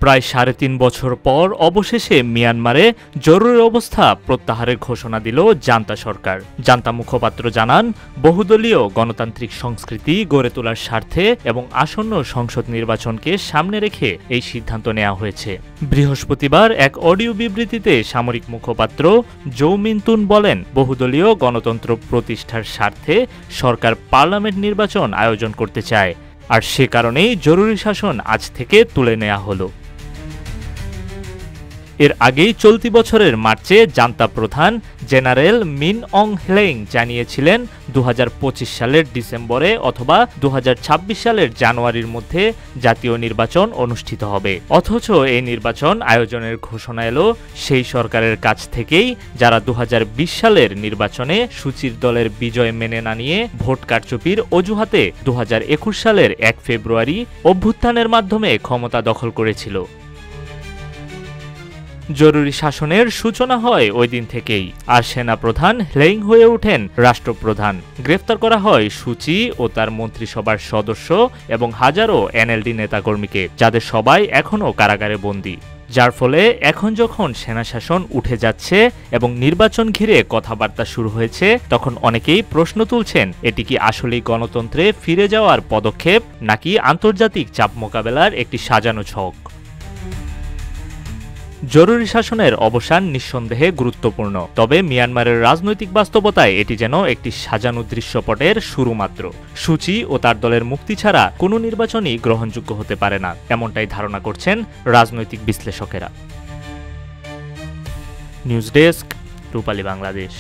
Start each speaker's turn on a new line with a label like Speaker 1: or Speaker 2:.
Speaker 1: প্রায় ৩.৫ বছর পর অবশেষে মিয়ানমারে জরুরি অবস্থা প্রত্যাহারের ঘোষণা দিল জান্তা সরকার। জান্তা মুখপাত্র জানান, বহুদলীয় গণতান্ত্রিক সংস্কৃতি গড়ে তোলার স্বার্থে এবং আসন্ন সংসদ নির্বাচনকে সামনে রেখে এই সিদ্ধান্ত নেওয়া হয়েছে। বৃহস্পতিবার এক অডিও বিবৃতিতে সামরিক মুখপাত্র জৌ মিন্তুন বলেন, বহুদলীয় গণতন্ত্র প্রতিষ্ঠার স্বার্থে সরকার পার্লামেন্ট নির্বাচন আয়োজন করতে চায়, আর সে কারণেই জরুরি শাসন আজ থেকে তুলে নেওয়া হলো। এর আগেই চলতি বছরের মার্চে জান্তা প্রধান জেনারেল মিন অং হ্লেইং জানিয়েছিলেন ২০২৫ সালের ডিসেম্বরে অথবা ২০২৬ সালের জানুয়ারির মধ্যে জাতীয় নির্বাচন অনুষ্ঠিত হবে। অথচ এই নির্বাচন আয়োজনের ঘোষণা এলো সেই সরকারের কাছ থেকেই, যারা ২০২০ সালের নির্বাচনে সুচির দলের বিজয় মেনে না নিয়ে ভোট কারচুপির অজুহাতে ২০২১ সালের ১ ফেব্রুয়ারি অভ্যুত্থানের মাধ্যমে ক্ষমতা দখল করেছিল। জরুরি শাসনের সূচনা হয় ওই দিন থেকেই, আর সেনাপ্রধান হ্লেইং হয়ে ওঠেন রাষ্ট্রপ্রধান। গ্রেফতার করা হয় সুচি ও তার মন্ত্রিসভার সদস্য এবং হাজারো এনএলডি নেতাকর্মীকে, যাদের সবাই এখনও কারাগারে বন্দী। যার ফলে এখন যখন সেনাশাসন উঠে যাচ্ছে এবং নির্বাচন ঘিরে কথাবার্তা শুরু হয়েছে, তখন অনেকেই প্রশ্ন তুলছেন, এটি কি আসলেই গণতন্ত্রে ফিরে যাওয়ার পদক্ষেপ, নাকি আন্তর্জাতিক চাপ মোকাবেলার একটি সাজানো ছক? জরুরি শাসনের অবসান নিঃসন্দেহে গুরুত্বপূর্ণ, তবে মিয়ানমারের রাজনৈতিক বাস্তবতায় এটি যেন একটি সাজানো দৃশ্যপটের শুরু মাত্র। সুচি ও তার দলের মুক্তি ছাড়া কোনো নির্বাচনই গ্রহণযোগ্য হতে পারে না, এমনটাই ধারণা করছেন রাজনৈতিক বিশ্লেষকেরা। নিউজ ডেস্ক, রূপালী বাংলাদেশ।